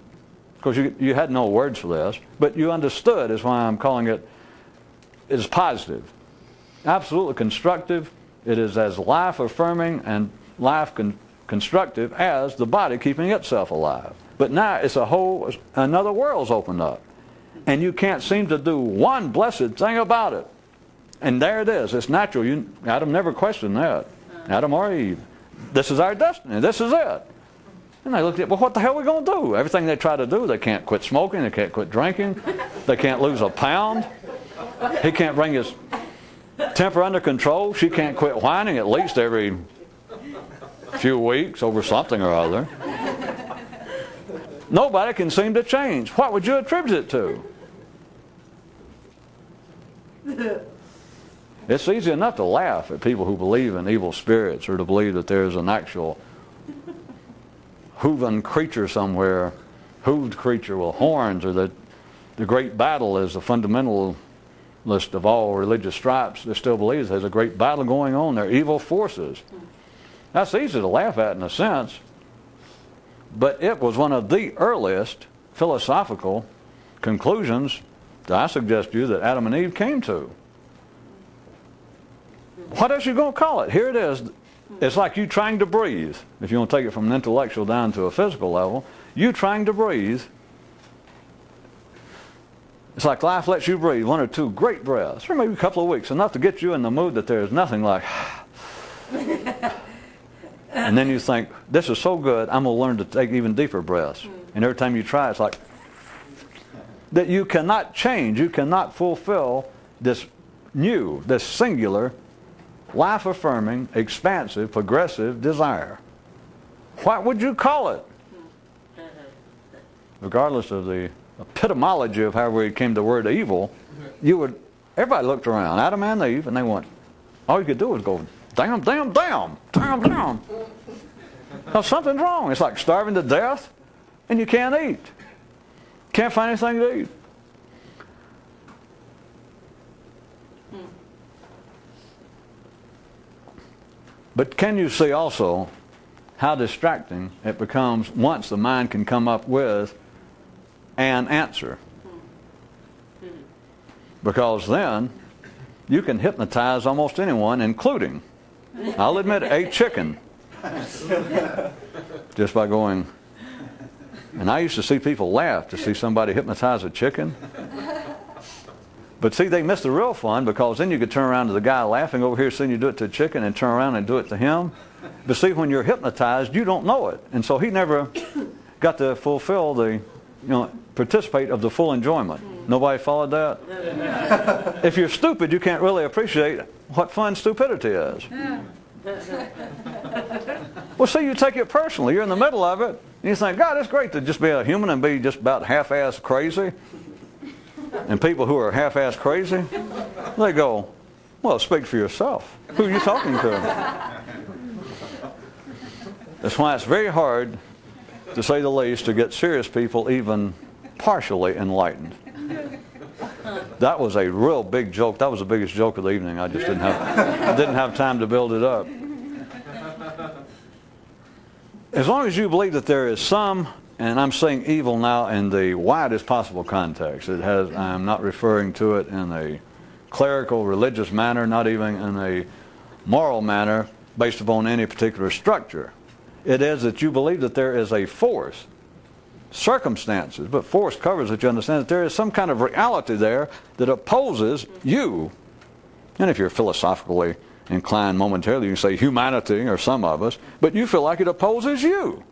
S1: Because you had no words for this, but you understood is why I'm calling it is positive. Absolutely constructive. It is as life-affirming and life-constructive as the body keeping itself alive. But now it's another world's opened up. And you can't seem to do one blessed thing about it. And there it is. It's natural. Adam never questioned that. Adam or Eve. This is our destiny. This is it. And they looked at, well, what the hell are we going to do? Everything they try to do, they can't quit smoking, they can't quit drinking, they can't lose a pound. He can't bring his temper under control. She can't quit whining at least every few weeks over something or other. Nobody can seem to change. What would you attribute it to? It's easy enough to laugh at people who believe in evil spirits or to believe that there's an actual hooven creature somewhere, hooved creature with horns, or that the great battle is the fundamentalist of all religious stripes that still believes there's a great battle going on. They're evil forces. That's easy to laugh at in a sense, but it was one of the earliest philosophical conclusions that I suggest to you that Adam and Eve came to. What else are you going to call it? Here it is. It's like you trying to breathe. If you want to take it from an intellectual down to a physical level, you trying to breathe. It's like life lets you breathe one or two great breaths, or maybe a couple of weeks, enough to get you in the mood that there's nothing like. And then you think, this is so good, I'm going to learn to take even deeper breaths. And every time you try, it's like that you cannot change, you cannot fulfill this new, this singular, life-affirming, expansive, progressive desire. What would you call it? Regardless of the epistemology of how we came to the word evil, everybody looked around, Adam and Eve, and they went, all you could do was go, damn, damn, damn, damn, damn. Now something's wrong. It's like starving to death, and you can't eat. Can't find anything to eat. But can you see also how distracting it becomes once the mind can come up with an answer? Because then you can hypnotize almost anyone, including, I'll admit, a chicken. Just by going. And I used to see people laugh to see somebody hypnotize a chicken. But see, they missed the real fun, because then you could turn around to the guy laughing over here seeing you do it to a chicken and turn around and do it to him. But see, when you're hypnotized, you don't know it. And so he never got to fulfill participate of the full enjoyment. Nobody followed that? If you're stupid, you can't really appreciate what fun stupidity is. Well, see, you take it personally. You're in the middle of it, and you think, God, it's great to just be a human and be just about half-assed crazy. And people who are half-assed crazy, they go, well, speak for yourself. Who are you talking to? That's why it's very hard, to say the least, to get serious people even partially enlightened. That was a real big joke. That was the biggest joke of the evening. I just didn't have time to build it up. As long as you believe that there is some, and I'm saying evil now in the widest possible context. I'm not referring to it in a clerical, religious manner, not even in a moral manner based upon any particular structure. It is that you believe that there is a force, circumstances, but force covers that you understand that there is some kind of reality there that opposes you. And if you're philosophically inclined momentarily, you can say humanity or some of us, but you feel like it opposes you.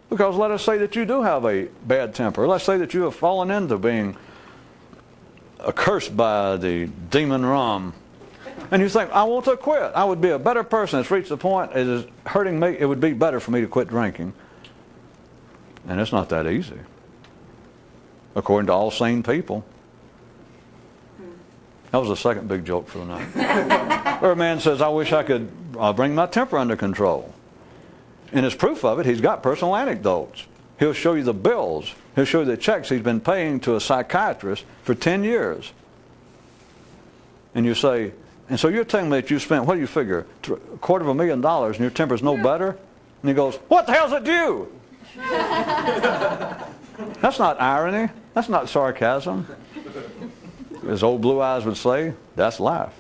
S1: Because let us say that you do have a bad temper. Let's say that you have fallen into being accursed by the demon rum. And you think, I want to quit. I would be a better person. It's reached the point, it is hurting me. It would be better for me to quit drinking. And it's not that easy, according to all sane people. That was the second big joke for the night. Or a man says, I wish I could bring my temper under control. And as proof of it, he's got personal anecdotes. He'll show you the bills. He'll show you the checks he's been paying to a psychiatrist for 10 years. And you say, and so you're telling me that you spent, what do you figure, $250,000 and your temper's no better? And he goes, what the hell's it due? That's not irony. That's not sarcasm. As old Blue Eyes would say, that's life.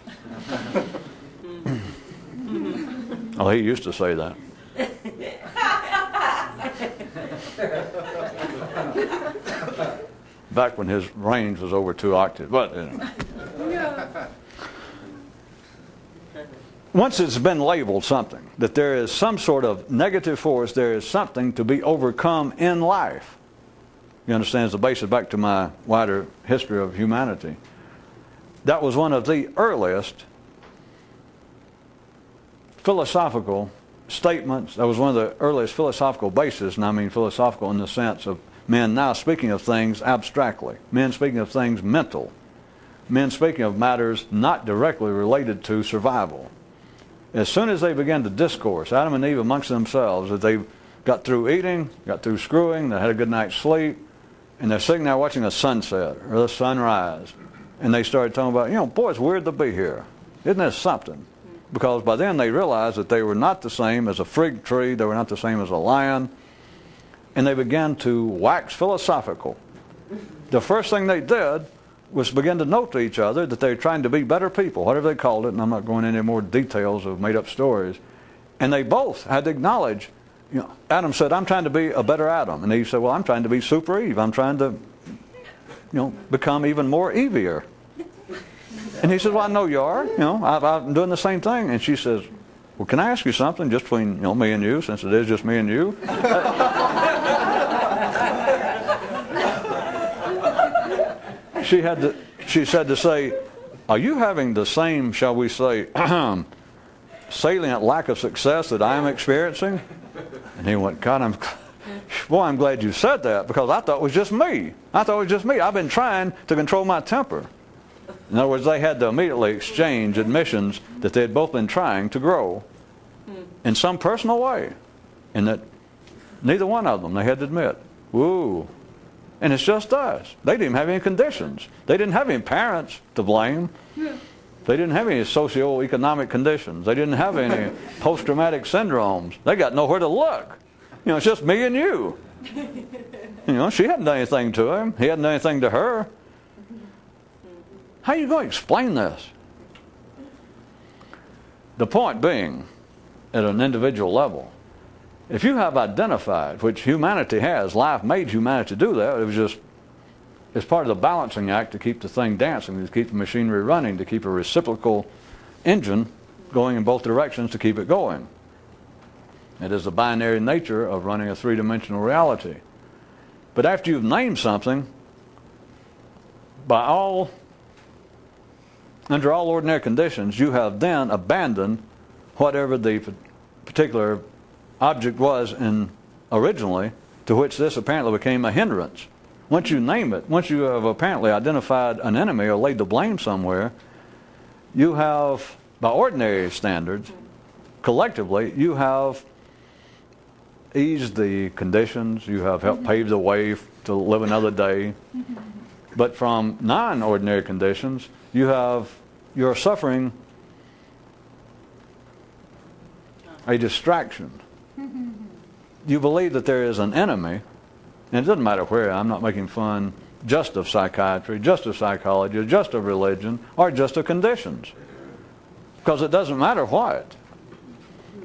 S1: Oh, he used to say that. Back when his range was over 2 octaves. But once it's been labeled something, that there is some sort of negative force, there is something to be overcome in life. You understand, it's the basis back to my wider history of humanity. That was one of the earliest philosophical statements. That was one of the earliest philosophical bases, and I mean philosophical in the sense of men now speaking of things abstractly, men speaking of things mental, men speaking of matters not directly related to survival. As soon as they began to discourse, Adam and Eve amongst themselves, that they got through eating, got through screwing, they had a good night's sleep, and they're sitting there watching a sunset or the sunrise, and they started talking about, boy, it's weird to be here. Isn't this something? Because by then they realized that they were not the same as a fig tree, they were not the same as a lion, and they began to wax philosophical. The first thing they did was begin to note to each other that they were trying to be better people, whatever they called it, and I'm not going into any more details of made-up stories. And they both had to acknowledge, Adam said, I'm trying to be a better Adam. And Eve said, well, I'm trying to be super Eve. I'm trying to, become even more Evier. And he says, well, I know you are. I'm doing the same thing. And she says, well, can I ask you something just between me and you, since it is just me and you? She said to say, are you having the same, shall we say, salient lack of success that I am experiencing? And he went, God, I'm glad you said that, because I thought it was just me. I've been trying to control my temper. In other words, they had to immediately exchange admissions that they had both been trying to grow in some personal way. And that neither one of them, they had to admit, woo. And it's just us. They didn't have any conditions. They didn't have any parents to blame. They didn't have any socio-economic conditions. They didn't have any post-traumatic syndromes. They got nowhere to look. It's just me and you. She hadn't done anything to him. He hadn't done anything to her. How are you going to explain this? The point being, at an individual level, if you have identified, which humanity has, life made humanity do that, it's part of the balancing act to keep the thing dancing, to keep the machinery running, to keep a reciprocal engine going in both directions to keep it going. It is the binary nature of running a three-dimensional reality. But after you've named something, under all ordinary conditions, you have then abandoned whatever the particular object was originally, to which this apparently became a hindrance. Once you name it, once you have apparently identified an enemy or laid the blame somewhere, you have, by ordinary standards, collectively, you have eased the conditions, you have helped pave the way to live another day. But from non-ordinary conditions, you're suffering a distraction. You believe that there is an enemy, and it doesn't matter where. I'm not making fun just of psychiatry, just of psychology, just of religion, or just of conditions. Because it doesn't matter what.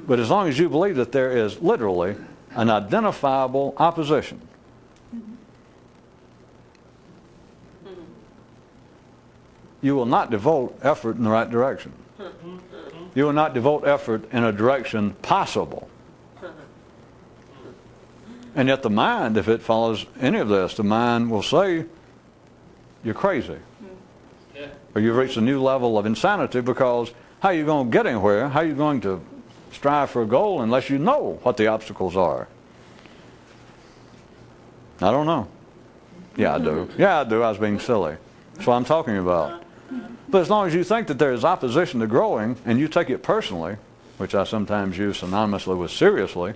S1: But as long as you believe that there is literally an identifiable opposition, you will not devote effort in the right direction. You will not devote effort in a direction possible. And yet the mind, if it follows any of this, the mind will say, you're crazy. Or you've reached a new level of insanity, because how are you going to get anywhere? How are you going to strive for a goal unless you know what the obstacles are? I don't know. Yeah, I do. Yeah, I do. I was being silly. That's what I'm talking about. But as long as you think that there is opposition to growing, and you take it personally, which I sometimes use synonymously with seriously,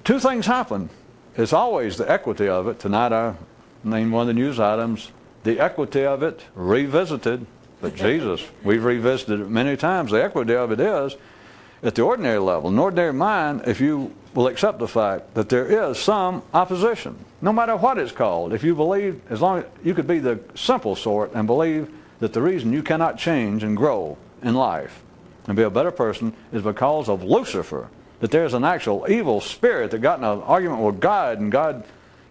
S1: two things happen. It's always the equity of it. Tonight I named one of the news items, the equity of it revisited. But Jesus, we've revisited it many times. The equity of it is, at the ordinary level, an ordinary mind, if you will accept the fact that there is some opposition, no matter what it's called, if you believe, as long as you could be the simple sort and believe that the reason you cannot change and grow in life and be a better person is because of Lucifer, that there's an actual evil spirit that got in an argument with God and God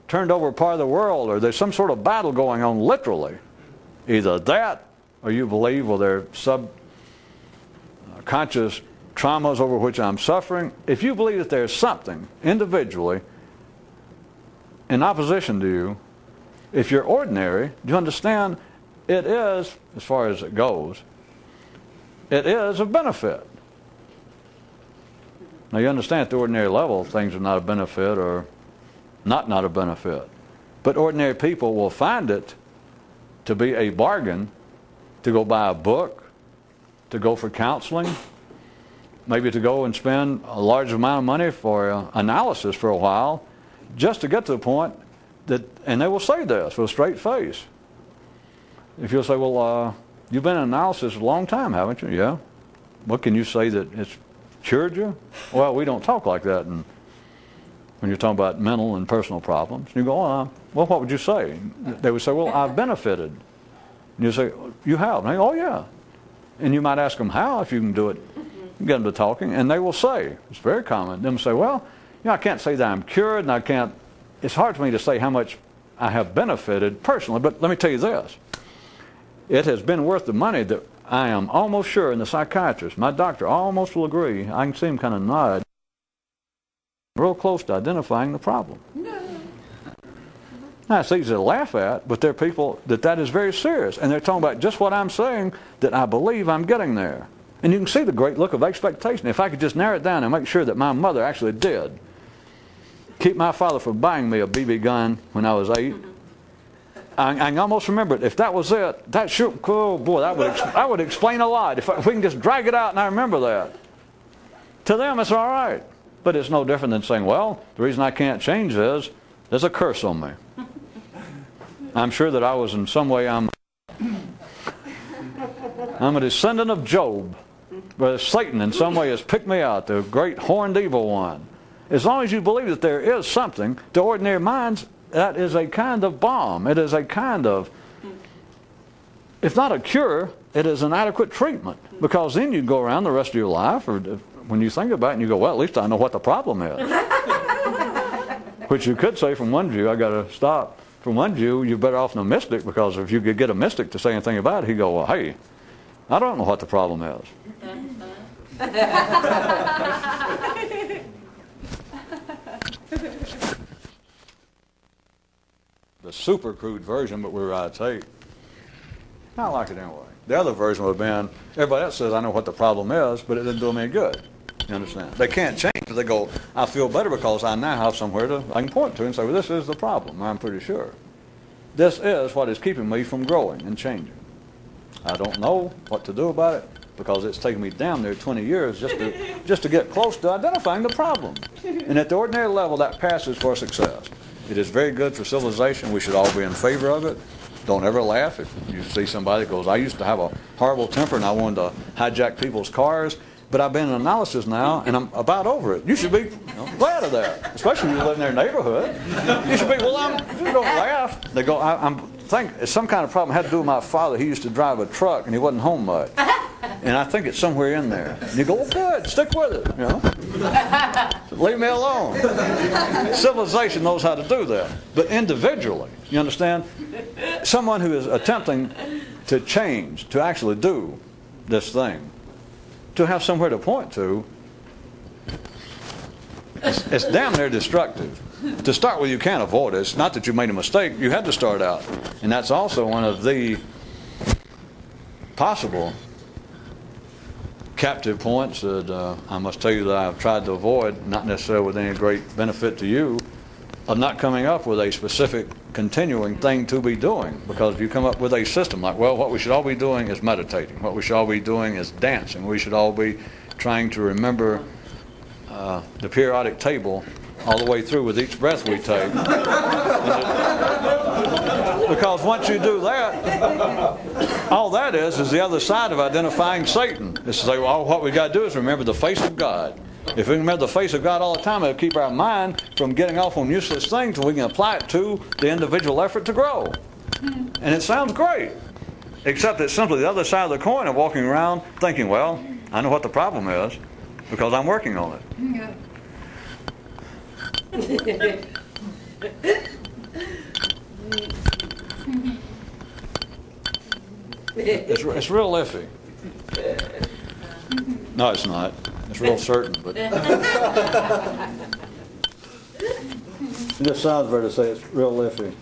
S1: turned over part of the world, or there's some sort of battle going on literally. Either that, or you believe, well, there are subconscious traumas over which I'm suffering. If you believe that there's something individually in opposition to you, if you're ordinary, do you understand it is, as far as it goes, it is a benefit. Now you understand at the ordinary level things are not a benefit or not a benefit. But ordinary people will find it to be a bargain to go buy a book, to go for counseling, maybe to go and spend a large amount of money for analysis for a while, just to get to the point that, and they will say this with a straight face. If you'll say, well, you've been in analysis a long time, haven't you? Yeah. What can you say that it's cured you? Well, we don't talk like that. And when you're talking about mental and personal problems, you go, well, what would you say? They would say, well, I've benefited. And you say, you have? And they go, oh, yeah. And you might ask them how, if you can do it. You get them to talking, and they will say, it's very common, them say, well, you know, I can't say that I'm cured, and I can't, it's hard for me to say how much I have benefited personally, but let me tell you this. It has been worth the money that I am almost sure, and the psychiatrist, my doctor, almost will agree, I can see him kind of nod, real close to identifying the problem. Now, it's easy to laugh at, but there are people that is very serious, and they're talking about just what I'm saying, that I believe I'm getting there. And you can see the great look of expectation. If I could just narrow it down and make sure that my mother actually did keep my father from buying me a BB gun when I was 8, I can almost remember it. If that was it, that sure, oh boy, that would explain a lot. If we can just drag it out and I remember that. To them, it's all right. But it's no different than saying, well, the reason I can't change is there's a curse on me. I'm sure that I was in some way, I'm a descendant of Job. But Satan in some way has picked me out, the great horned evil one. As long as you believe that there is something, to ordinary minds, that is a kind of balm. It is a kind of, if not a cure, it is an adequate treatment. Because then you go around the rest of your life, or when you think about it, and you go, well, at least I know what the problem is. Which you could say from one view, I got to stop. From one view, you're better off than a mystic, because if you could get a mystic to say anything about it, he'd go, well, hey, I don't know what the problem is. The super crude version, but we were out of tape. I like it anyway. The other version would have been, everybody else says I know what the problem is, but it didn't do me any good. You understand? They can't change, but they go, I feel better because I now have somewhere I can point to and say, well, this is the problem, I'm pretty sure. This is what is keeping me from growing and changing. I don't know what to do about it because it's taken me down there 20 years just to get close to identifying the problem. And at the ordinary level, that passes for success. It is very good for civilization. We should all be in favor of it. Don't ever laugh if you see somebody that goes, I used to have a horrible temper and I wanted to hijack people's cars, but I've been in analysis now and I'm about over it. You should be glad of that, especially if you live in their neighborhood. You should be, well, you don't laugh. They go, think it's some kind of problem had to do with my father. He used to drive a truck and he wasn't home much. And I think it's somewhere in there. And you go, oh, good, stick with it, you know. Leave me alone. Civilization knows how to do that. But individually, you understand? Someone who is attempting to change, to actually do this thing, to have somewhere to point to, it's damn near destructive. To start with, you can't avoid it. It's not that you made a mistake. You had to start out. And that's also one of the possible captive points that I must tell you that I've tried to avoid, not necessarily with any great benefit to you, of not coming up with a specific continuing thing to be doing. Because if you come up with a system like, well, what we should all be doing is meditating. What we should all be doing is dancing. We should all be trying to remember the periodic table all the way through with each breath we take. Because once you do that, all that is the other side of identifying Satan. It's to say, well, what we got to do is remember the face of God. If we remember the face of God all the time, it'll keep our mind from getting off on useless things until we can apply it to the individual effort to grow. And it sounds great, except it's simply the other side of the coin of walking around thinking, well, I know what the problem is because I'm working on it.
S2: Yeah.
S1: It's real iffy. No, it's not. It's real certain, but it just sounds better to say it's real iffy.